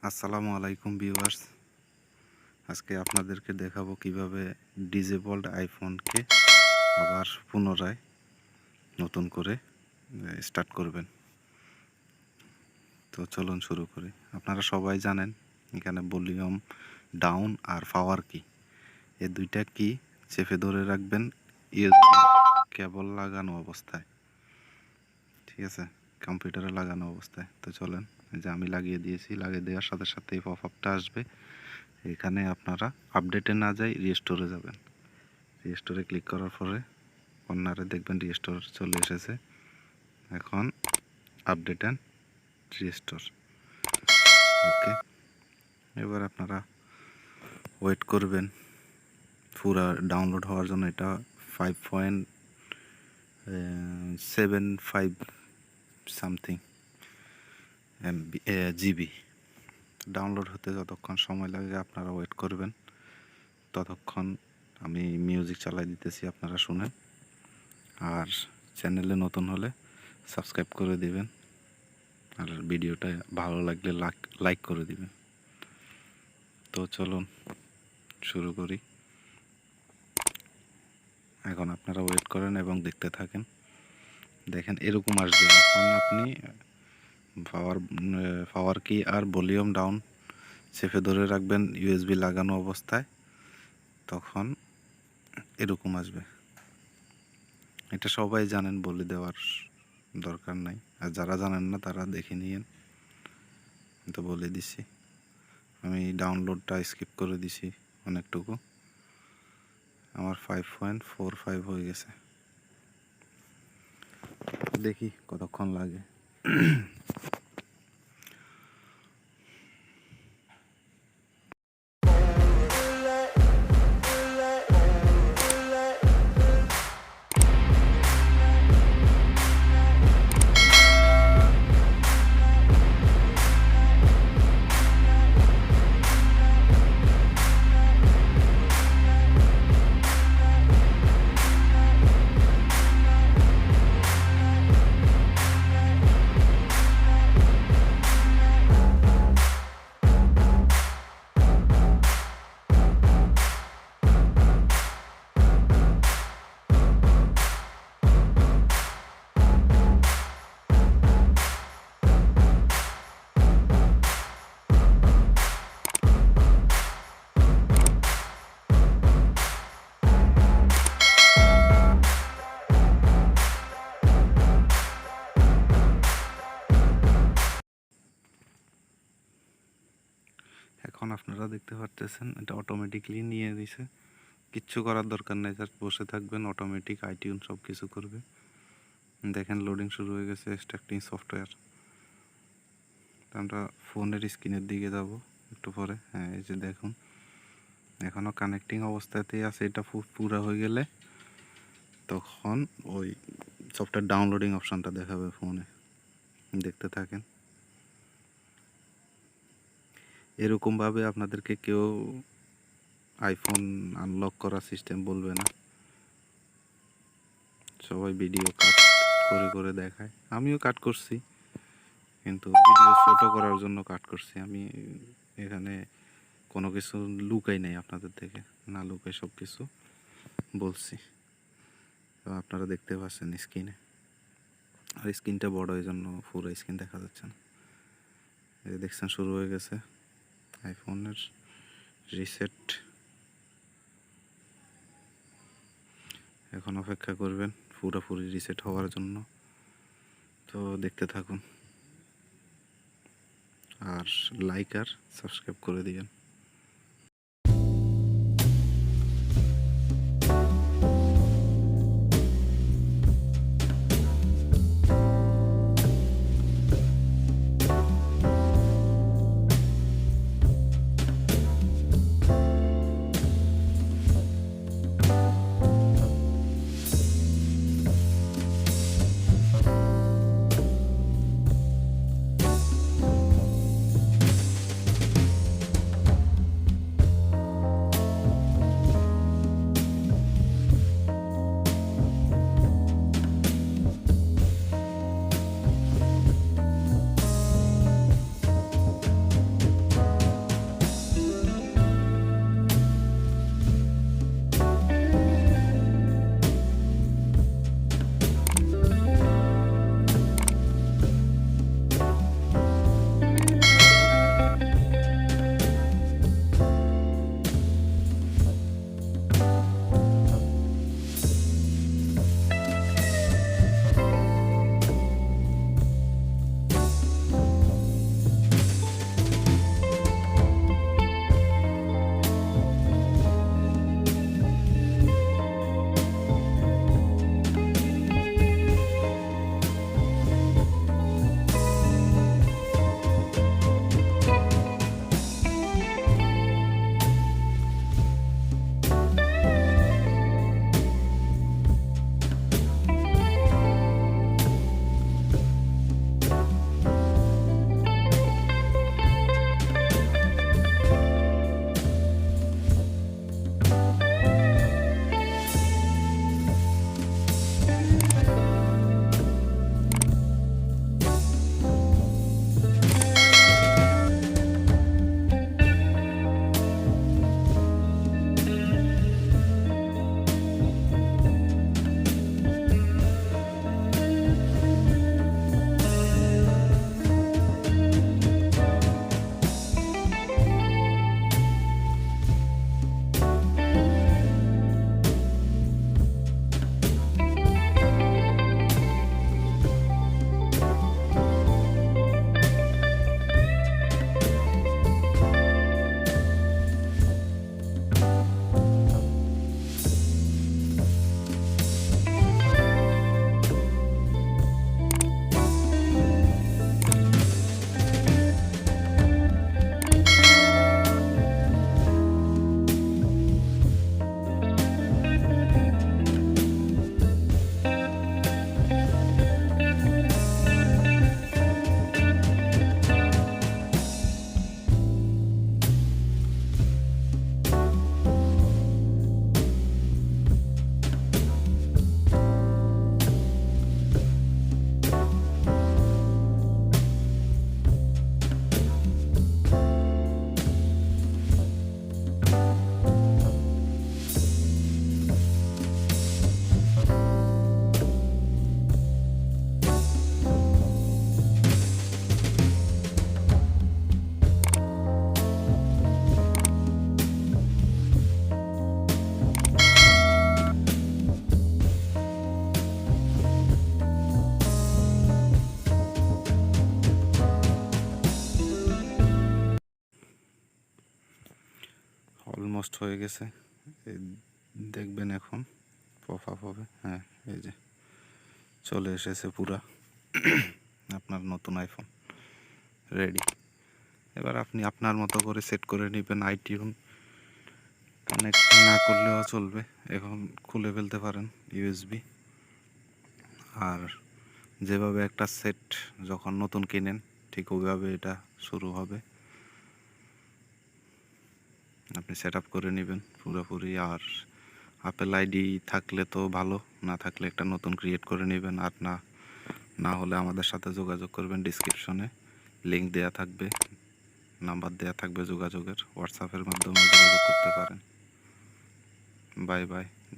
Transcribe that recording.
আসসালামু আলাইকুম ভিউয়ার্স। আজকে আপনাদেরকে দেখাবো কিভাবে ডিজেবলড আইফোনকে আবার পুনরায় নতুন করে স্টার্ট করবেন। তো চলুন শুরু করি। আপনারা সবাই জানেন এখানে ভলিউম ডাউন আর পাওয়ার কি, এই দুইটা কি চেপে ধরে রাখবেন ইউএসবি কেবল লাগানো অবস্থায়। ঠিক আছে, কম্পিউটারে লাগানো অবস্থায়। তো চলেন, এই যে আমি লাগিয়ে দিয়েছি। লাগিয়ে দেওয়ার সাথে সাথে এই পপ আপটা আসবে। এখানে আপনারা আপডেটে না যাই রিস্টোরে যাবেন। রিস্টোরে ক্লিক করার পরে কর্নারে দেখবেন রিস্টোর চলে এসেছে। এখন আপডেট অ্যান্ড রিস্টোর। ওকে, এবার আপনারা ওয়েট করবেন পুরো ডাউনলোড হওয়ার জন্য। এটা 5.75 সামথিং জিবি ডাউনলোড হতে যতক্ষণ সময় লাগে আপনারা ওয়েট করবেন। ততক্ষণ আমি মিউজিক চালাই দিতেছি, আপনারা শুনেন। আর চ্যানেলে নতুন হলে সাবস্ক্রাইব করে দিবেন, আর ভিডিওটা ভালো লাগলে লাইক করে দিবেন। তো চলুন শুরু করি। এখন আপনারা ওয়েট করেন এবং দেখতে থাকেন। দেখেন এরকম আসবে। এখন আপনি পাওয়ার কি আর ভলিউম ডাউন চেপে ধরে রাখবেন ইউএসবি লাগানো অবস্থায়, তখন এরকম আসবে। এটা সবাই জানেন, বলে দেওয়ার দরকার নাই। আর যারা জানেন না তারা দেখে নিয়েন। তো বলে দিছি, আমি ডাউনলোডটা স্কিপ করে দিছি অনেকটুকু। আমার 5.45 হয়ে গেছে। দেখি কতক্ষণ লাগে। এখন আপনারা দেখতে পারতেছেন এটা অটোমেটিকলি নিয়ে দিছে। কিচ্ছু করার দরকার নেই, জাস্ট বসে থাকবেন, অটোমেটিক আইটিউন সব কিছু করবে। দেখেন লোডিং শুরু হয়ে গেছে, এক্সট্রাক্টিং সফটওয়্যার। আমরা ফোনের স্ক্রিনের দিকে যাব একটু পরে। হ্যাঁ, এই যে দেখুন এখনও কানেক্টিং অবস্থাতেই আছে। এটা পুরো হয়ে গেলে তখন ওই সফটওয়্যার ডাউনলোডিং অপশানটা দেখাবে ফোনে। দেখতে থাকেন। এরকমভাবে আপনাদেরকে কেউ আইফোন আনলক করার সিস্টেম বলবে না। সবাই ভিডিও কাট করে করে দেখায়, আমিও কাট করছি, কিন্তু ভিডিও ছোট করার জন্য কাট করছি। আমি এখানে কোনো কিছু লুকাই নাই আপনাদের থেকে, না লুকাই সব কিছু বলছি। তো আপনারা দেখতে পাচ্ছেন স্ক্রিনে, আর স্ক্রিনটা বড়, এই জন্য পুরো স্ক্রিন দেখা যাচ্ছে না। এই দেখছেন শুরু হয়ে গেছে আইফোনের রিসেট। এখন অপেক্ষা করবেন পুরোপুরি রিসেট হওয়ার জন্য। তো দেখতে থাকুন, আর লাইক আর সাবস্ক্রাইব করে দিবেন। অলমোস্ট হয়ে গেছে। এই দেখবেন এখন পপ আপ হবে। হ্যাঁ, এই যে চলে এসেছে পুরা আপনার নতুন আইফোন রেডি। এবার আপনি আপনার মতো করে সেট করে নেবেন। আইটিউন কানেক্ট না করলেও চলবে, এখন খুলে ফেলতে পারেন ইউএসবি। আর যেভাবে একটা সেট যখন নতুন কিনেন ঠিক ওইভাবে এটা শুরু হবে, আপনি সেট আপ করে নেবেন পুরোপুরি। আর আপেল আইডি থাকলে তো ভালো, না থাকলে একটা নতুন ক্রিয়েট করে নেবেন। আর না হলে আমাদের সাথে যোগাযোগ করবেন, ডিসক্রিপশনে লিঙ্ক দেয়া থাকবে, নাম্বার দেয়া থাকবে যোগাযোগের, হোয়াটসঅ্যাপের মাধ্যমে যোগাযোগ করতে পারেন। Bye bye.